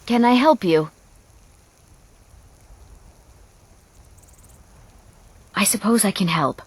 Can I help you? I suppose I can help.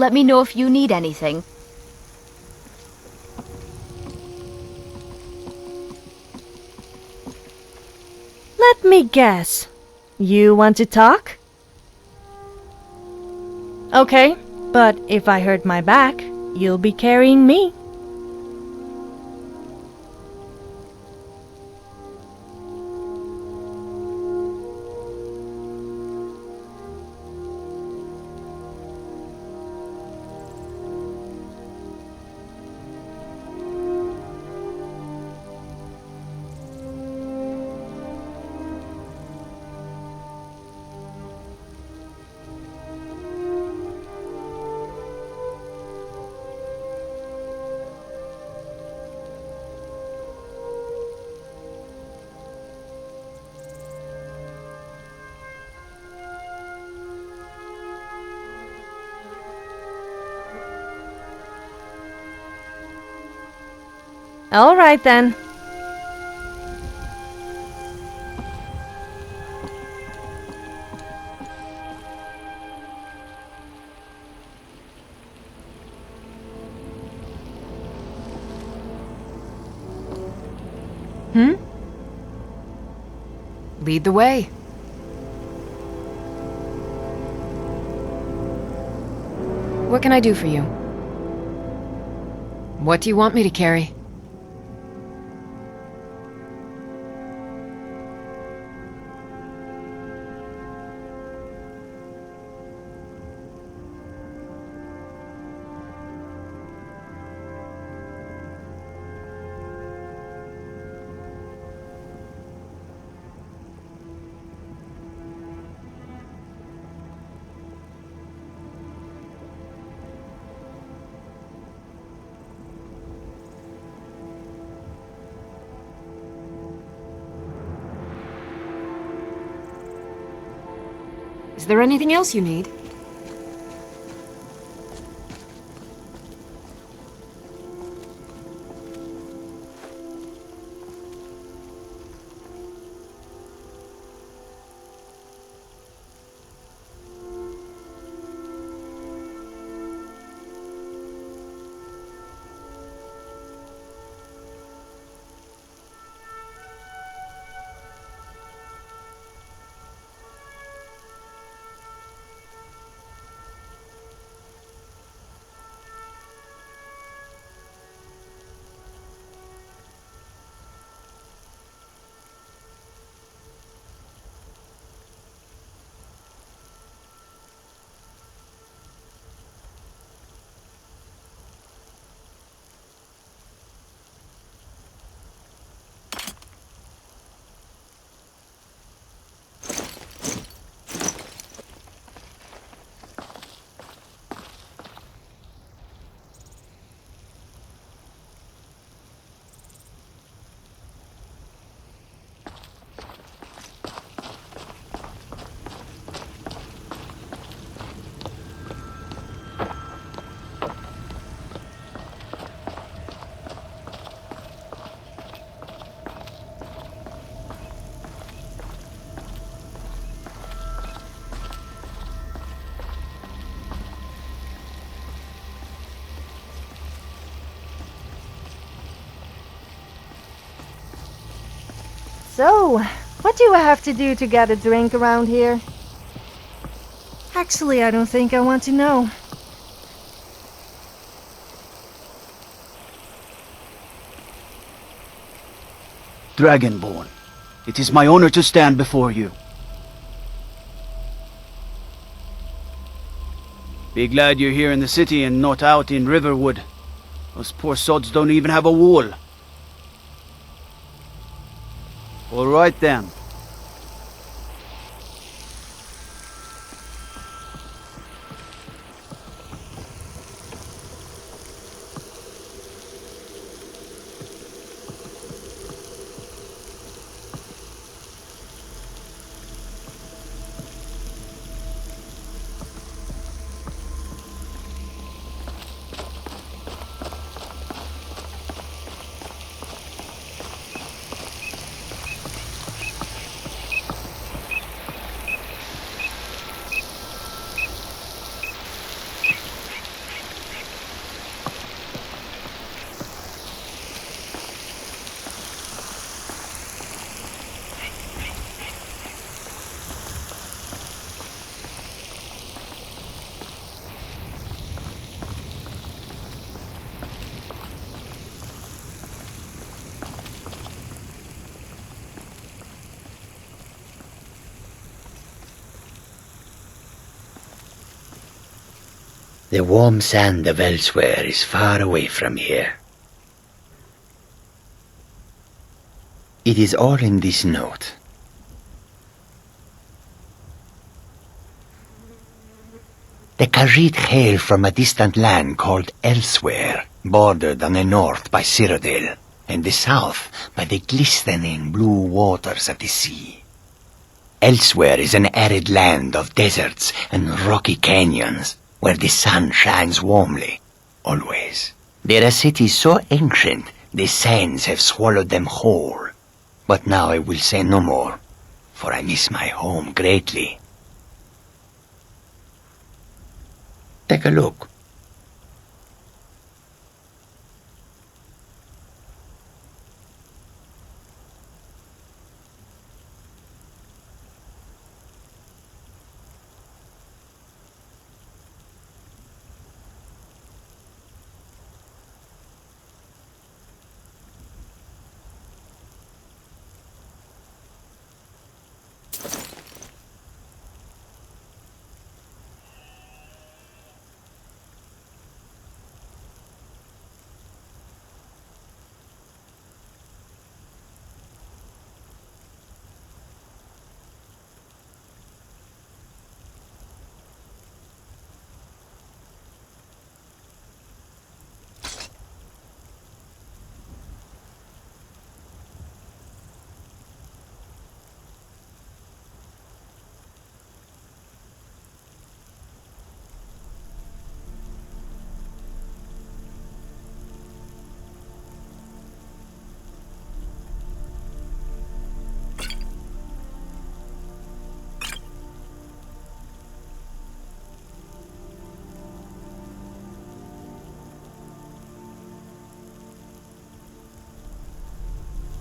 Let me know if you need anything. Let me guess. You want to talk? Okay, but if I hurt my back, you'll be carrying me. All right then. Lead the way. What can I do for you? What do you want me to carry? Is there anything else you need? So, what do I have to do to get a drink around here? Actually, I don't think I want to know. Dragonborn, it is my honor to stand before you. Be glad you're here in the city and not out in Riverwood. Those poor sods don't even have a wall. All right then. The warm sand of elsewhere is far away from here. It is all in this note. The Khajiit hail from a distant land called Elsewhere, bordered on the north by Cyrodiil, and the south by the glistening blue waters of the sea. Elsewhere is an arid land of deserts and rocky canyons, where the sun shines warmly, always. There are cities so ancient, the sands have swallowed them whole. But now I will say no more, for I miss my home greatly. Take a look.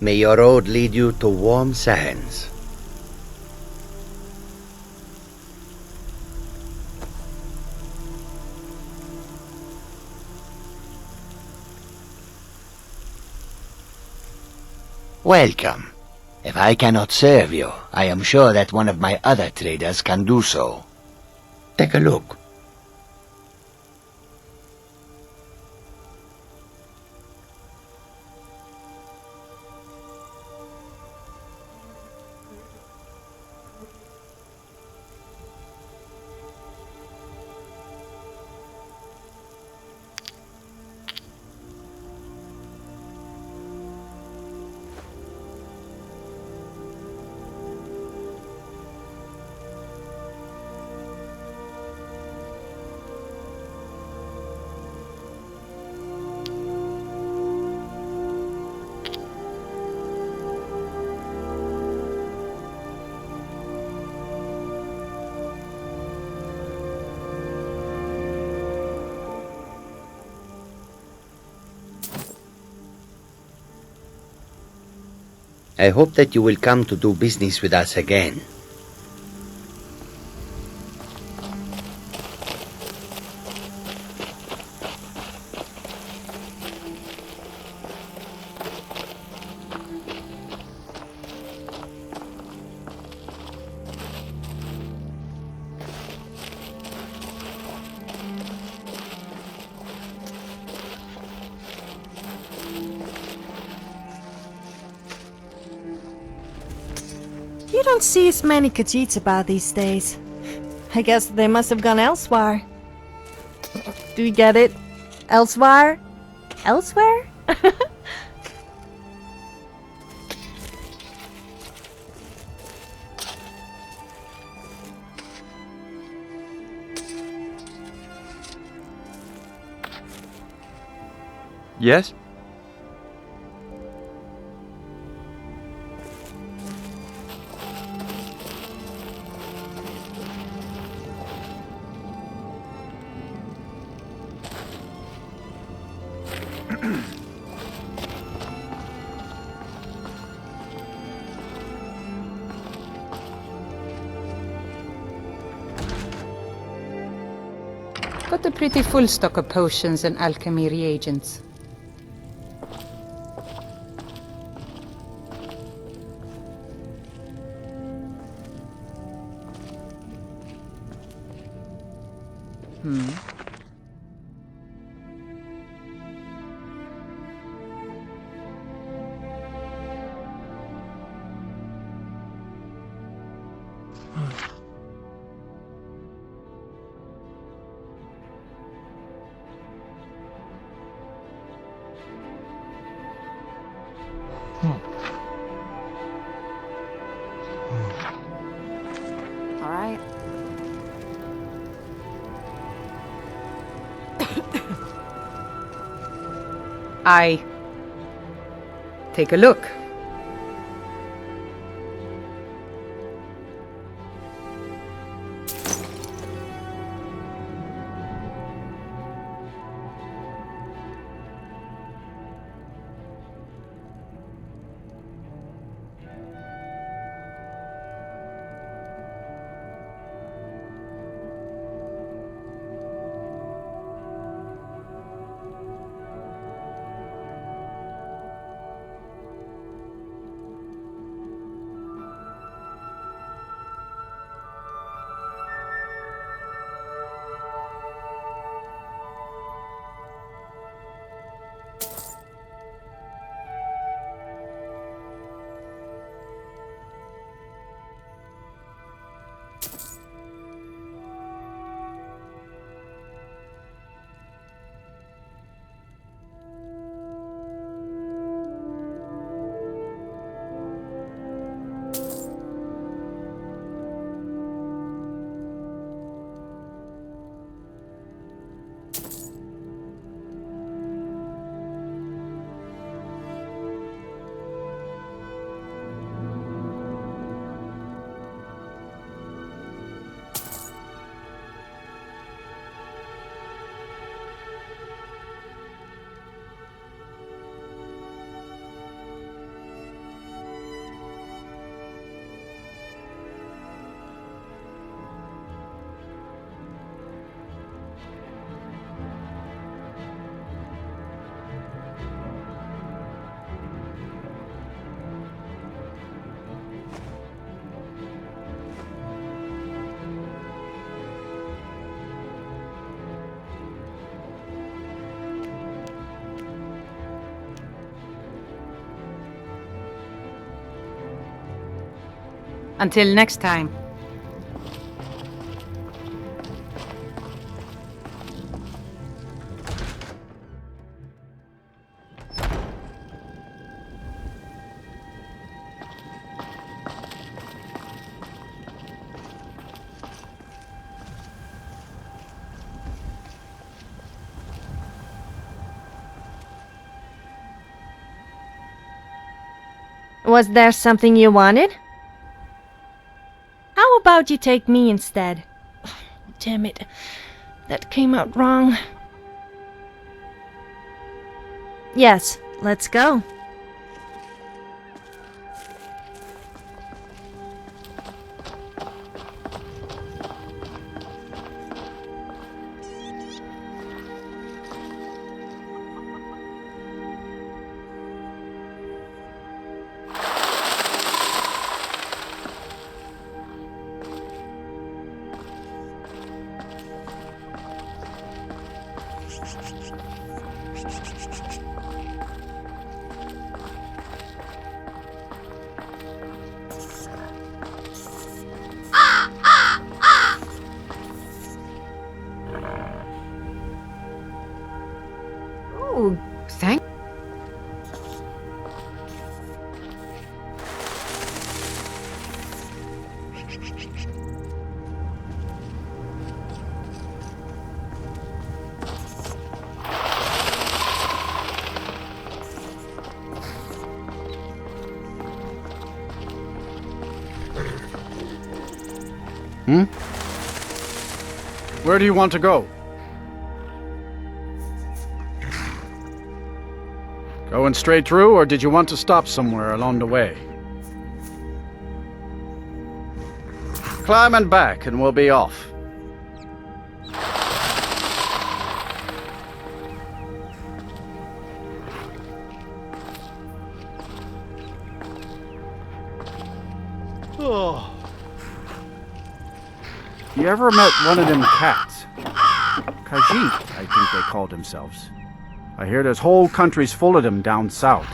May your road lead you to warm sands. Welcome. If I cannot serve you, I am sure that one of my other traders can do so. Take a look. I hope that you will come to do business with us again. You don't see as many Khajiits about these days. I guess they must have gone elsewhere. Do you get it? Elsewhere? Elsewhere? Yes? Got a pretty full stock of potions and alchemy reagents. All right. Take a look. Until next time. Was there something you wanted? How about you take me instead? Damn it. That came out wrong. Yes, let's go. Where do you want to go? Going straight through, or did you want to stop somewhere along the way? Climb and back, and we'll be off. Oh. You ever met one of them cats? Khajiit, I think they called themselves. I hear there's whole countries full of them down south.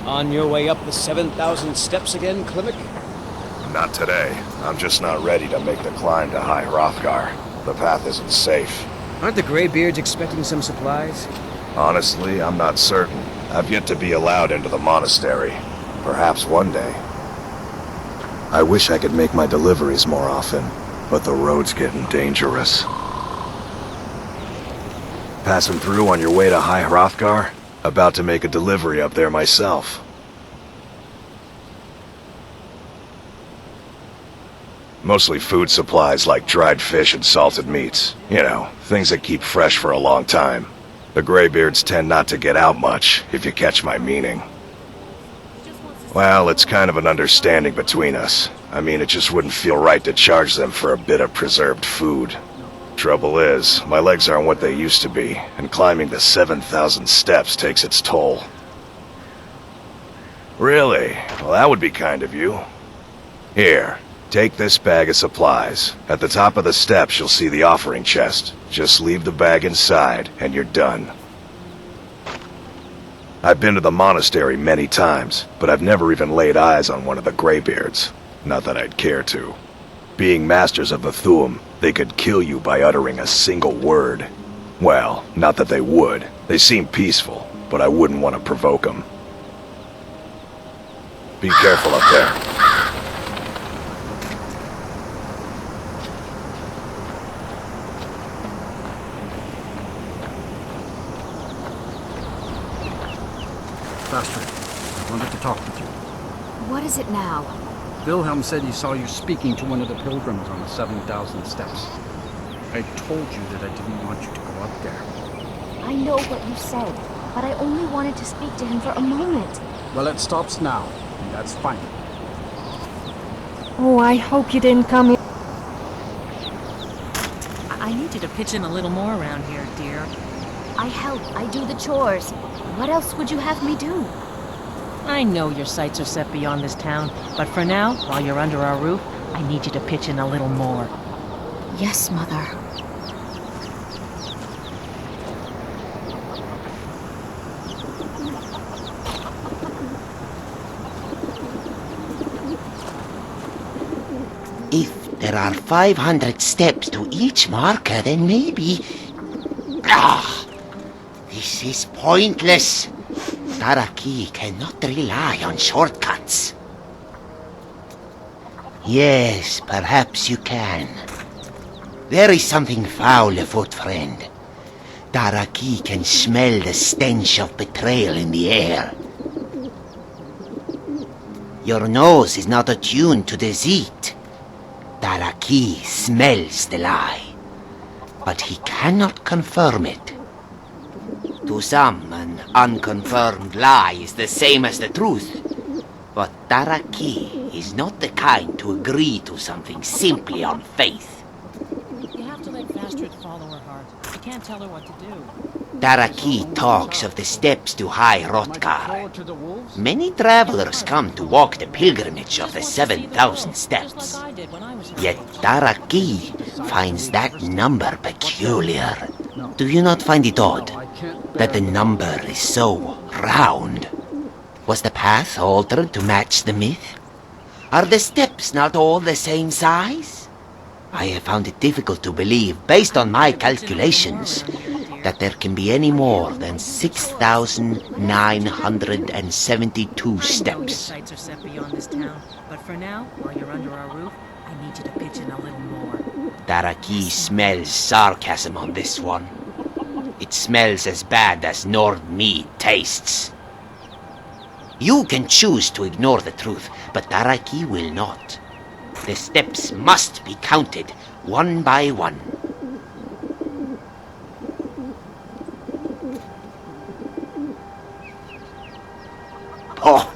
On your way up the 7,000 steps again, Klimek? Not today. I'm just not ready to make the climb to High Hrothgar. The path isn't safe. Aren't the Greybeards expecting some supplies? Honestly, I'm not certain. I've yet to be allowed into the monastery. Perhaps one day. I wish I could make my deliveries more often, but the road's getting dangerous. Passing through on your way to High Hrothgar? About to make a delivery up there myself. Mostly food supplies like dried fish and salted meats. You know, things that keep fresh for a long time. The Greybeards tend not to get out much, if you catch my meaning. Well, it's kind of an understanding between us. I mean, it just wouldn't feel right to charge them for a bit of preserved food. Trouble is, my legs aren't what they used to be, and climbing the 7,000 steps takes its toll. Really? Well, that would be kind of you. Here, take this bag of supplies. At the top of the steps, you'll see the offering chest. Just leave the bag inside, and you're done. I've been to the monastery many times, but I've never even laid eyes on one of the Greybeards. Not that I'd care to. Being masters of the Thu'um, they could kill you by uttering a single word. Well, not that they would. They seem peaceful, but I wouldn't want to provoke them. Be careful up there. Faster. I wanted to talk with you. What is it now? Wilhelm said he saw you speaking to one of the pilgrims on the 7,000 steps. I told you that I didn't want you to go up there. I know what you said, but I only wanted to speak to him for a moment. Well, it stops now, and that's fine. Oh, I hope you didn't come here. I need you to pitch in a little more around here, dear. I help, I do the chores. What else would you have me do? I know your sights are set beyond this town, but for now, while you're under our roof, I need you to pitch in a little more. Yes, Mother. If there are 500 steps to each marker, then maybe... This is pointless. Taraki cannot rely on shortcuts. Yes, perhaps you can. There is something foul afoot, friend. Taraki can smell the stench of betrayal in the air. Your nose is not attuned to deceit. Taraki smells the lie, but he cannot confirm it. To some, an unconfirmed lie is the same as the truth. But Taraki is not the kind to agree to something simply on faith. You have to let can't tell her what to do. Daraki talks of the steps to High Hrothgar. Many travelers come to walk the pilgrimage of the 7,000 steps. Yet Daraki finds that number peculiar. Do you not find it odd that the number is so round? Was the path altered to match the myth? Are the steps not all the same size? I have found it difficult to believe, based on my calculations, that there can be any more than 6,972 steps. Sights are set beyond this town, but for now, while you're under our roof, I need you to pitch in a little more. Daraki smells sarcasm on this one. It smells as bad as Nord mead tastes. You can choose to ignore the truth, but Daraki will not. The steps must be counted, one by one. Oh,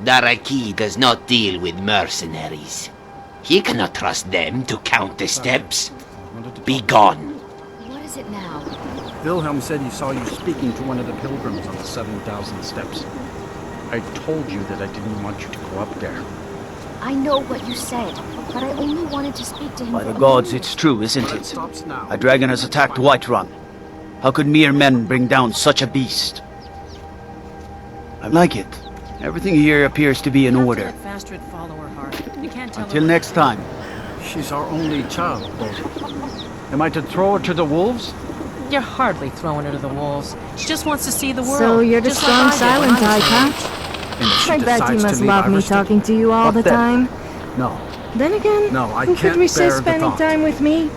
Daraki does not deal with mercenaries. He cannot trust them to count the steps. Be gone. What is it now? Wilhelm said he saw you speaking to one of the pilgrims on the 7,000 steps. I told you that I didn't want you to go up there. I know what you said, but I only wanted to speak to him. By for the a gods, moment. it's true, isn't it? Stops now. A dragon has attacked Whiterun. How could mere men bring down such a beast? I like it. Everything here appears to be in order. Let Fastred follow her heart. You can't tell Until her next time. She's our only child, Bodhi. Am I to throw her to the wolves? You're hardly throwing her to the wolves. She just wants to see the world. So you're the just strong like I did when silent I was type, your huh? age. And if she I bet you decides to must leave love me Ivarstead, talking to you all what the then? time. No. Then again, No, I who can't could resist bear the spending thought. time with me?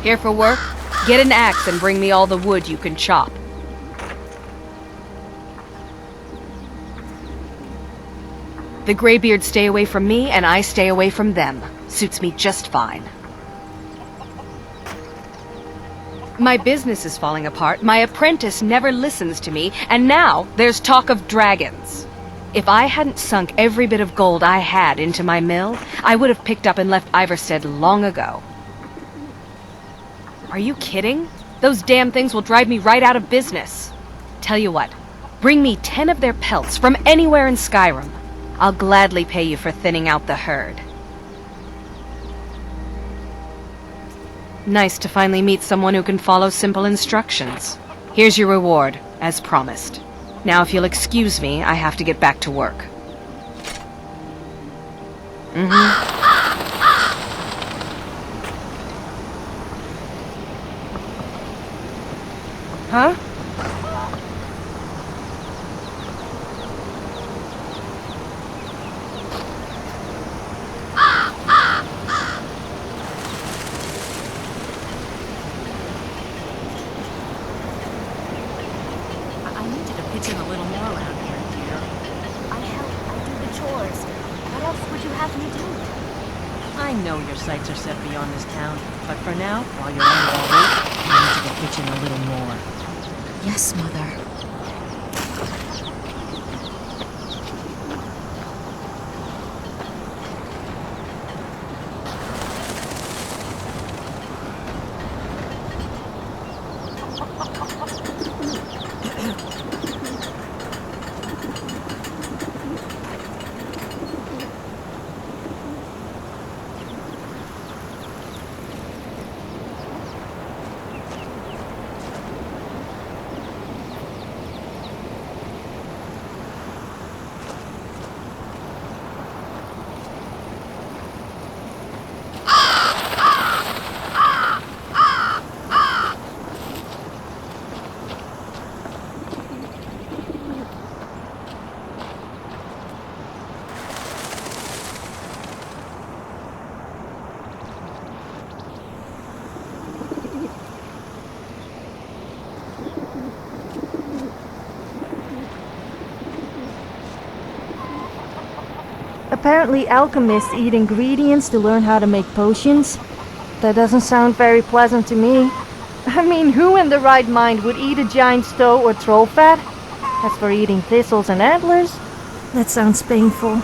Here for work? Get an axe and bring me all the wood you can chop. The Greybeards stay away from me, and I stay away from them. Suits me just fine. My business is falling apart, my apprentice never listens to me, and now there's talk of dragons. If I hadn't sunk every bit of gold I had into my mill, I would have picked up and left Ivarstead long ago. Are you kidding? Those damn things will drive me right out of business. Tell you what, bring me 10 of their pelts from anywhere in Skyrim. I'll gladly pay you for thinning out the herd. Nice to finally meet someone who can follow simple instructions. Here's your reward, as promised. Now if you'll excuse me, I have to get back to work. Huh? I need you to pitch in a little more around here, dear. I help. I do the chores. What else would you have me do? I know your sights are set beyond this town, but for now, while you're under our roof, I need you to pitch in a little more. Yes, Mother. Apparently alchemists eat ingredients to learn how to make potions. That doesn't sound very pleasant to me. I mean, who in their right mind would eat a giant stow or troll fat? As for eating thistles and antlers, that sounds painful.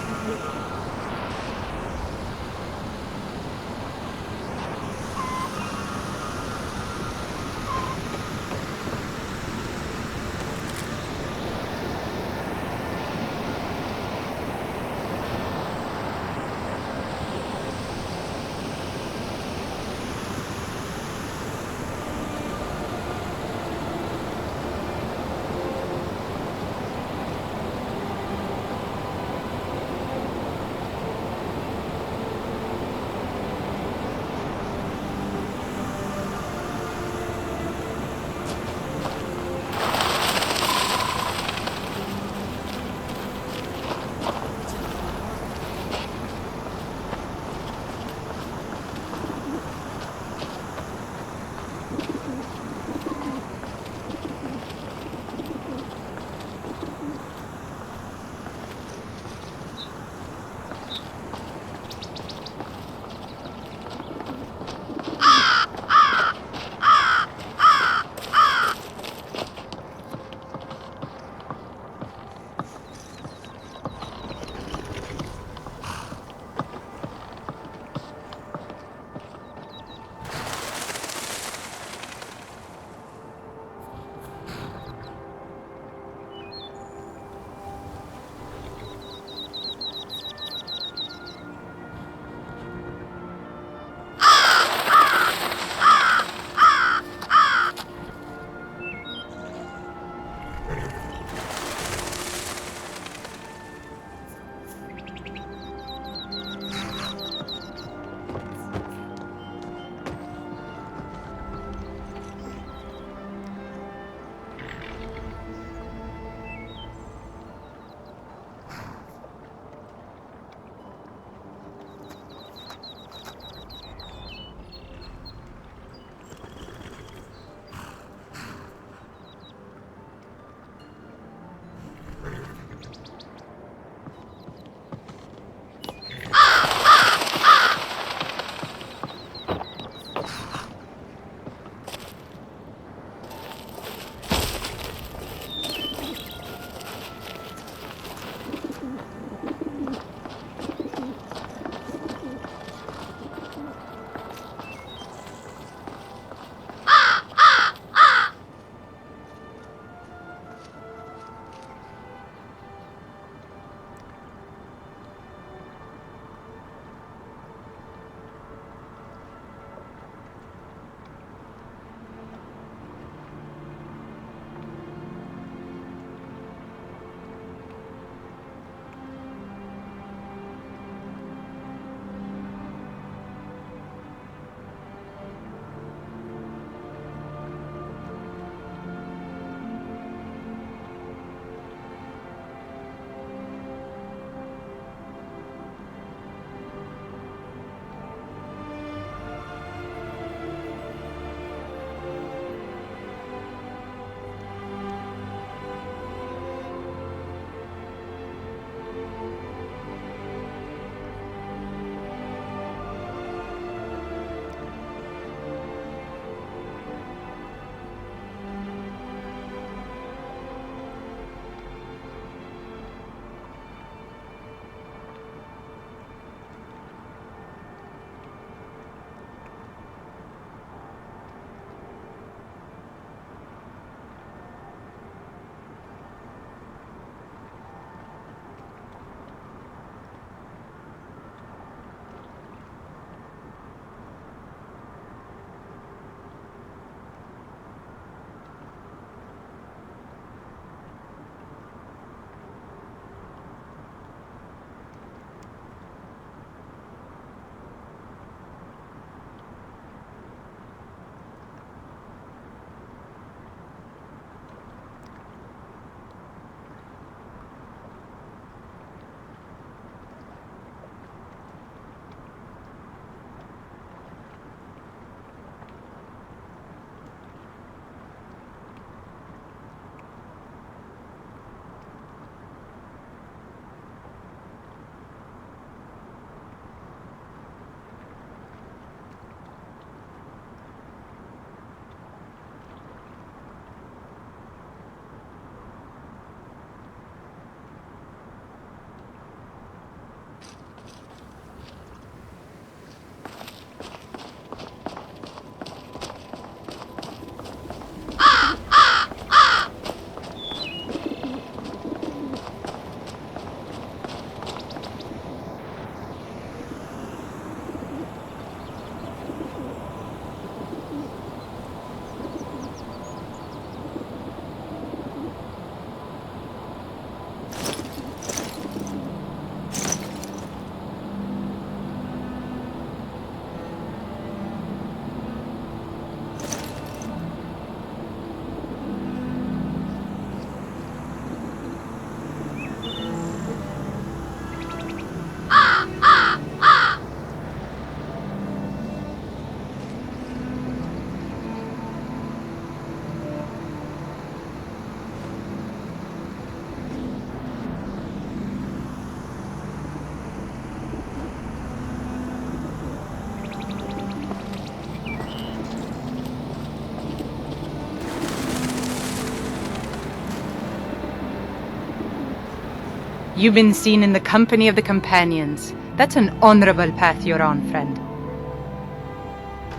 You've been seen in the company of the companions. That's an honorable path you're on, friend.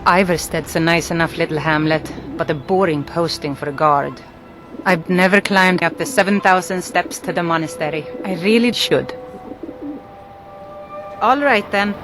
Ivarstead's a nice enough little hamlet, but a boring posting for a guard. I've never climbed up the 7,000 steps to the monastery. I really should. All right, then.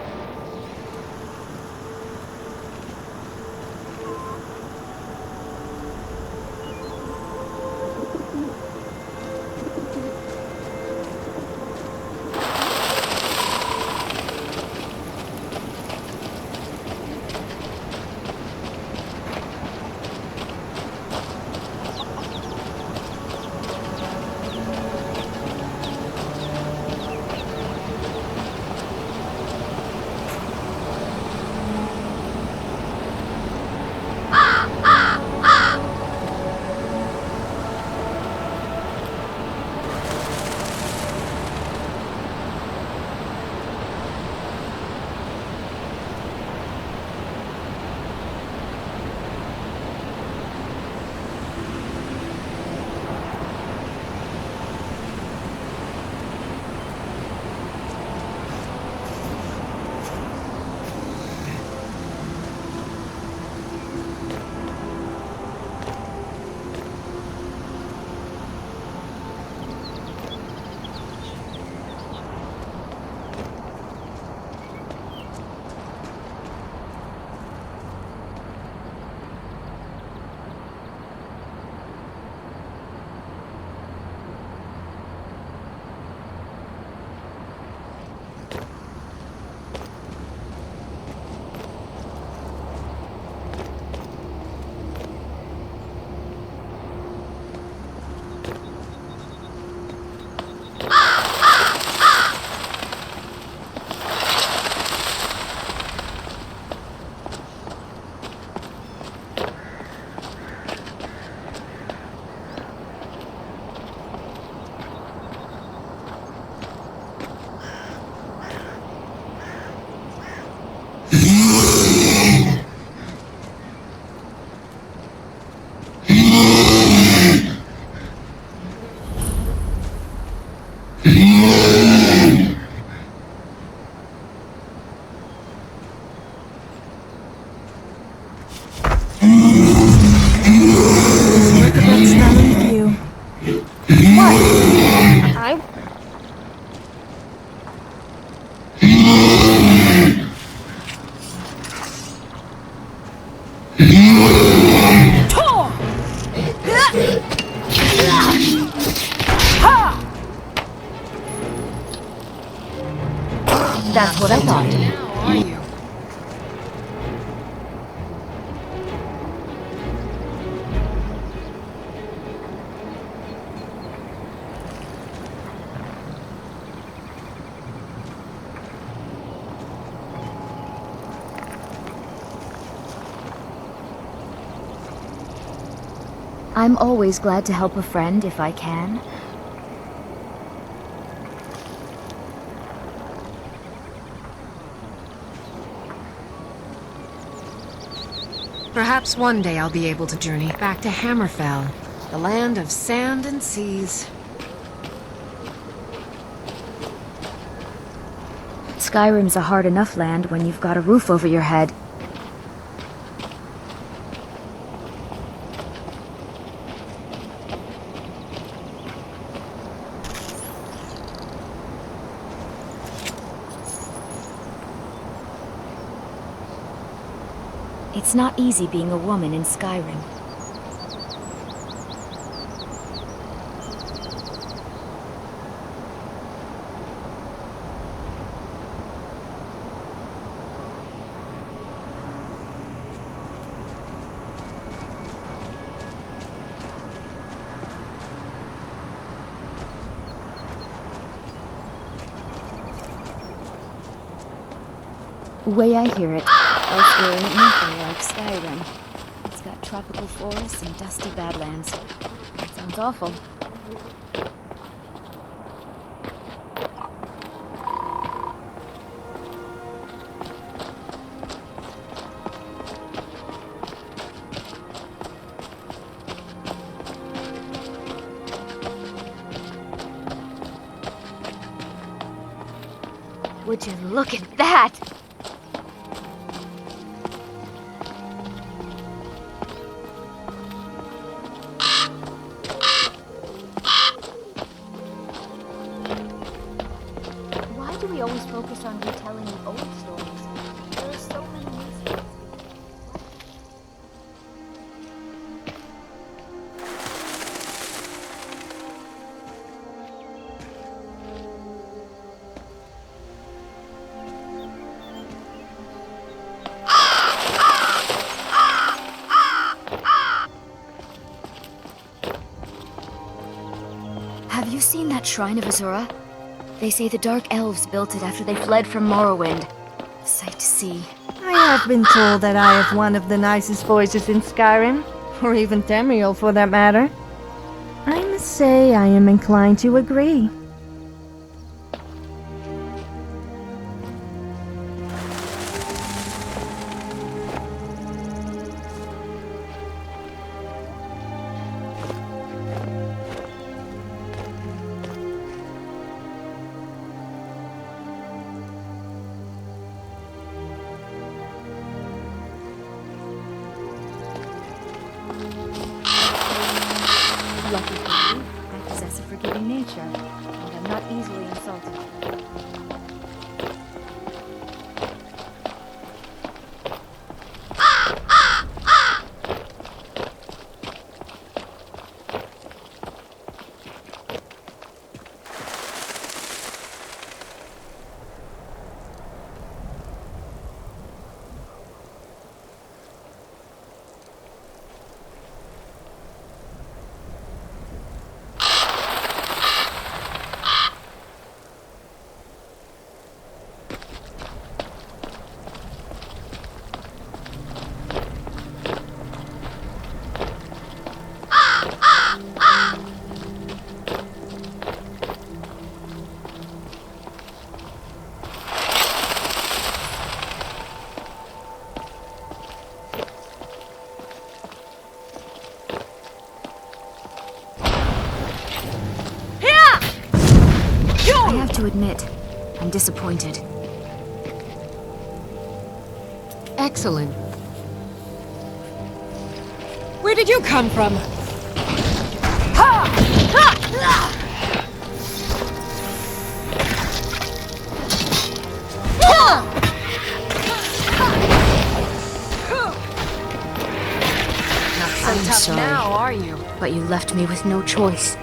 That's what I thought. Now, are you? I'm always glad to help a friend if I can. Perhaps one day I'll be able to journey back to Hammerfell, the land of sand and seas. Skyrim's a hard enough land when you've got a roof over your head. It's not easy being a woman in Skyrim. The way I hear it, elsewhere ain't nothing like Skyrim. It's got tropical forests and dusty badlands. That sounds awful. Would you look at that? Why do we always focus on retelling the old stories? There are so many new stories. Have you seen that shrine of Azura? They say the Dark Elves built it after they fled from Morrowind. A sight to see. I have been told that I have one of the nicest voices in Skyrim, or even Tamriel for that matter. I must say I am inclined to agree. Lucky for you, I possess a forgiving nature, and I'm not easily insulted. I have to admit, I'm disappointed. Excellent. Where did you come from? I'm sorry, Now, are you? but you left me with no choice.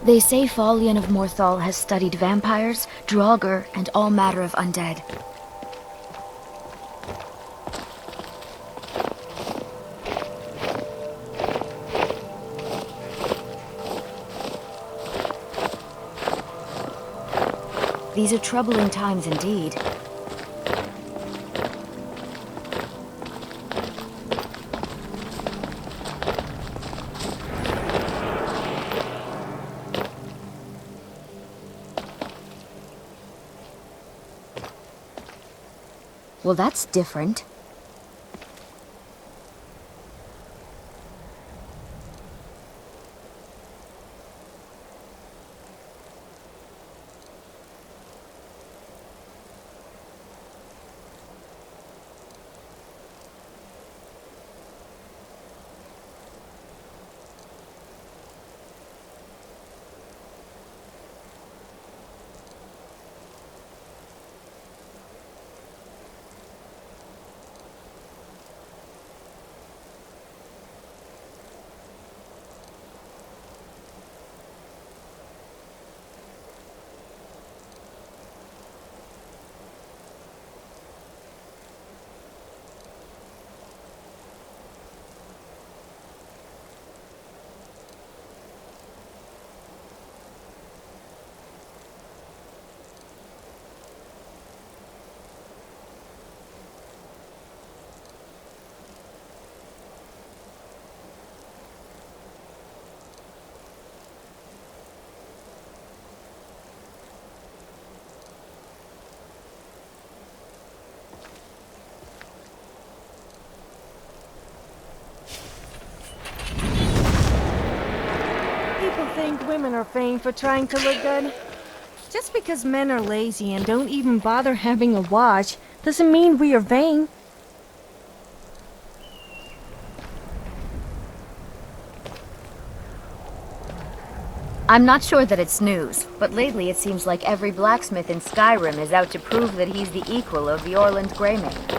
They say Falion of Morthal has studied vampires, Draugr, and all matter of undead. These are troubling times indeed. Well, that's different. think women are vain for trying to look good? Just because men are lazy and don't even bother having a wash doesn't mean we are vain. I'm not sure that it's news, but lately it seems like every blacksmith in Skyrim is out to prove that he's the equal of the Orland Greymane.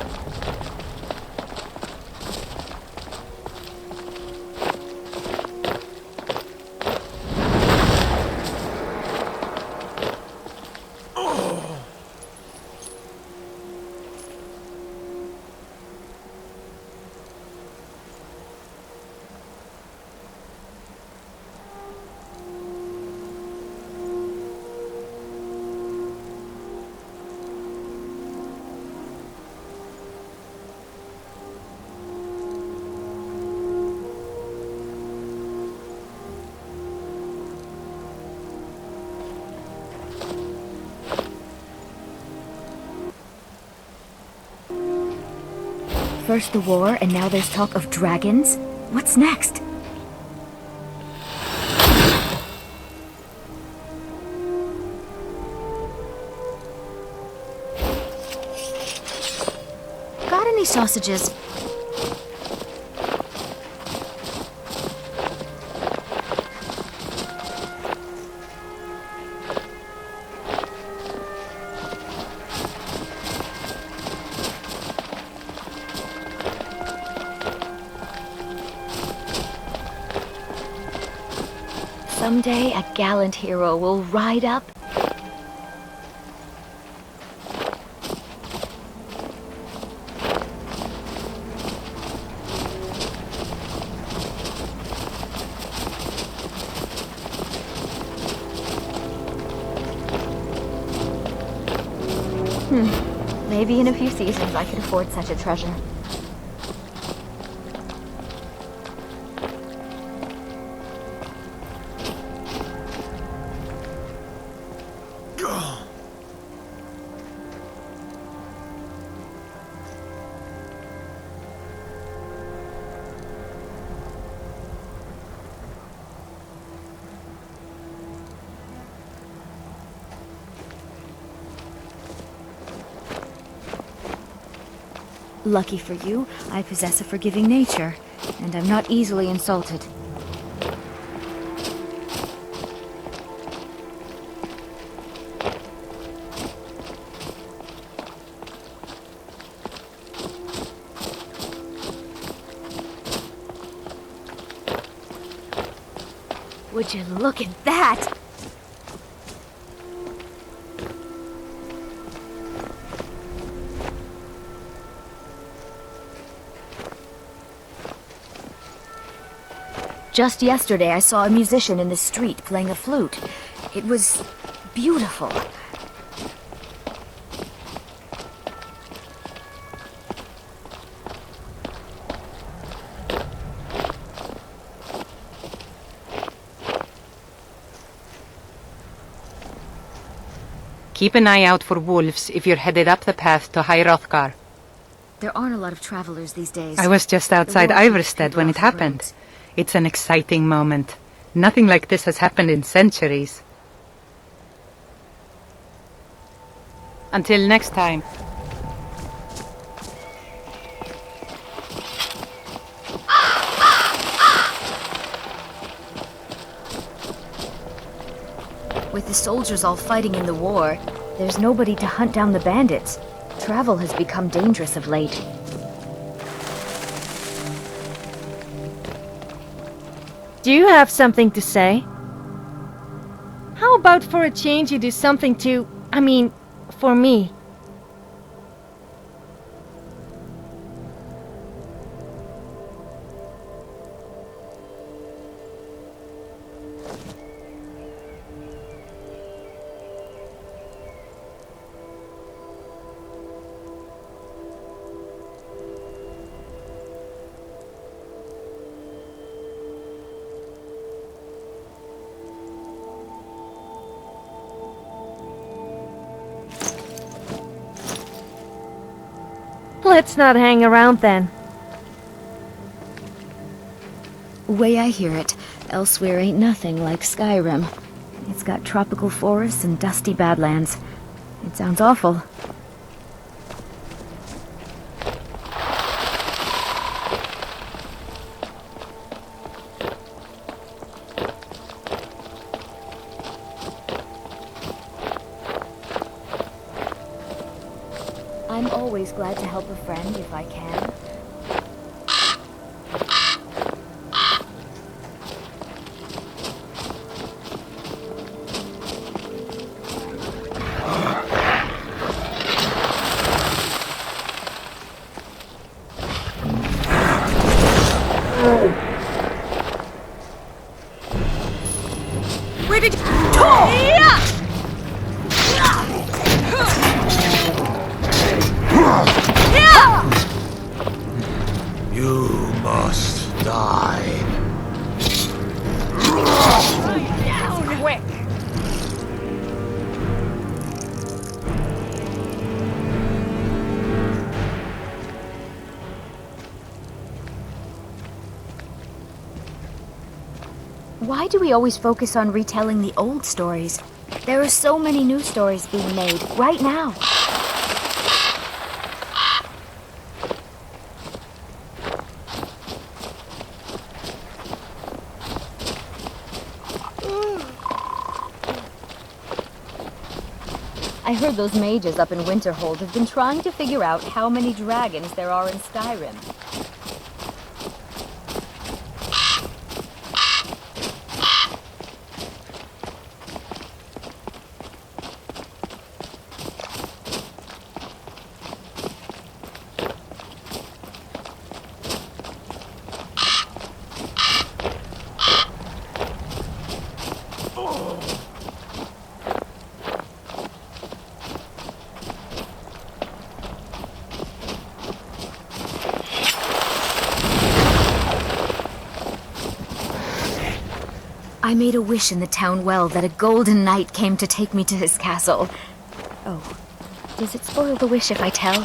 First the war, and now there's talk of dragons? What's next? Got any sausages? Someday a gallant hero will ride up. Maybe in a few seasons I could afford such a treasure. Lucky for you, I possess a forgiving nature, and I'm not easily insulted. Would you look at that? Just yesterday I saw a musician in the street playing a flute. It was beautiful. Keep an eye out for wolves if you're headed up the path to Hrothgar. There aren't a lot of travelers these days. I was just outside The war keeps Ivarstead people when off it the happened. roads. It's an exciting moment. Nothing like this has happened in centuries. Until next time. With the soldiers all fighting in the war, there's nobody to hunt down the bandits. Travel has become dangerous of late. Do you have something to say? How about for a change you do something for me? Let's not hang around then. Way I hear it, elsewhere ain't nothing like Skyrim. It's got tropical forests and dusty badlands. It sounds awful. I'm always glad to help a friend if I can. Where did you... You must die. Quick! Why do we always focus on retelling the old stories? There are so many new stories being made right now. I heard those mages up in Winterhold have been trying to figure out how many dragons there are in Skyrim. I made a wish in the town well that a golden knight came to take me to his castle. Oh, does it spoil the wish if I tell?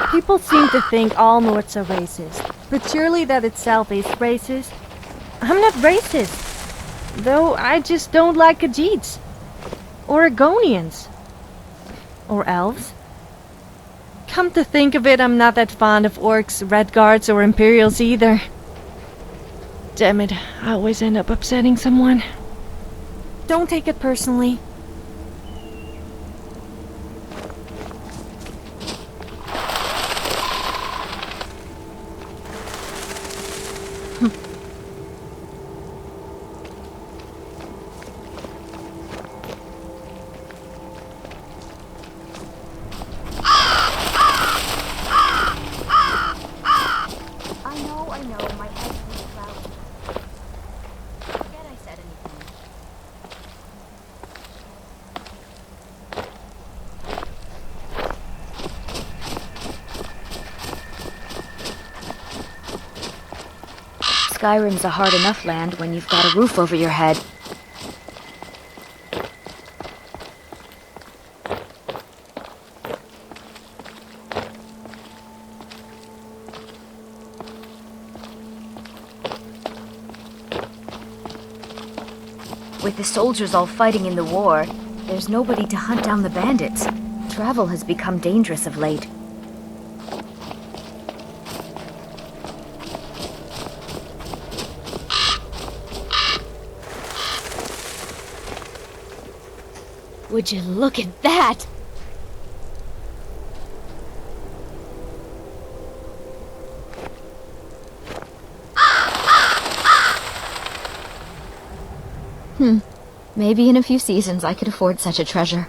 People seem to think all Nords are racist, but surely that itself is racist. I'm not racist, though I just don't like Khajiits, or Argonians, or elves. Come to think of it, I'm not that fond of orcs, redguards, or imperials either. Damn it, I always end up upsetting someone. Don't take it personally. I know, my head's really cloudy. Forget I said anything. Skyrim's a hard enough land when you've got a roof over your head. With the soldiers all fighting in the war, there's nobody to hunt down the bandits. Travel has become dangerous of late. Would you look at that? Maybe in a few seasons I could afford such a treasure.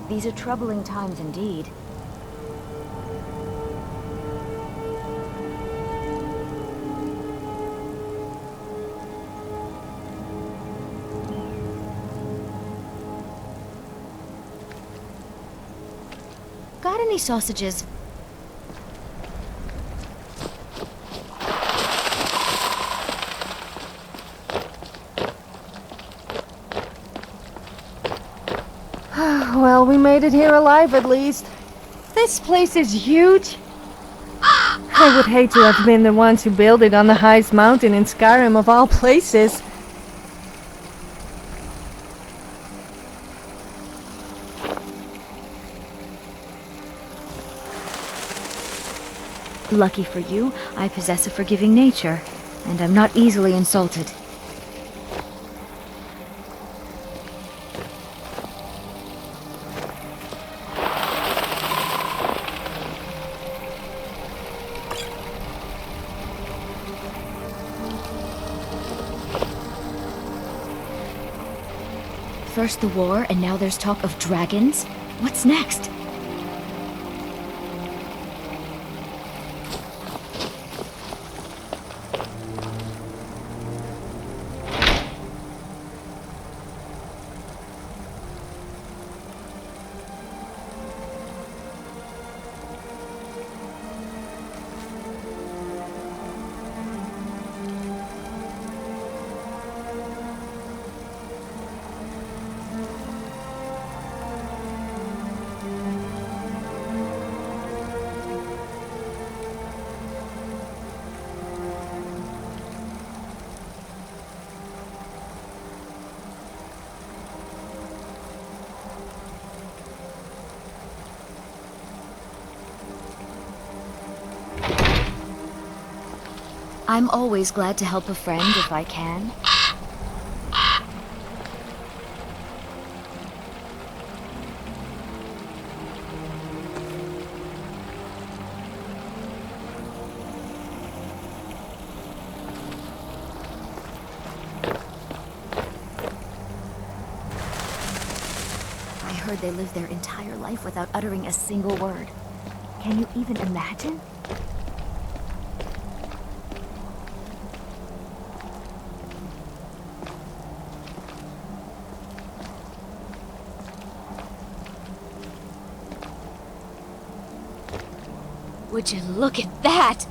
These are troubling times indeed. Got any sausages? Well, we made it here alive at least. This place is huge. I would hate to have been the ones who built it on the highest mountain in Skyrim of all places. Lucky for you, I possess a forgiving nature, and I'm not easily insulted. First the war, and now there's talk of dragons? What's next? I'm always glad to help a friend if I can. I heard they live their entire life without uttering a single word. Can you even imagine? Would you look at that?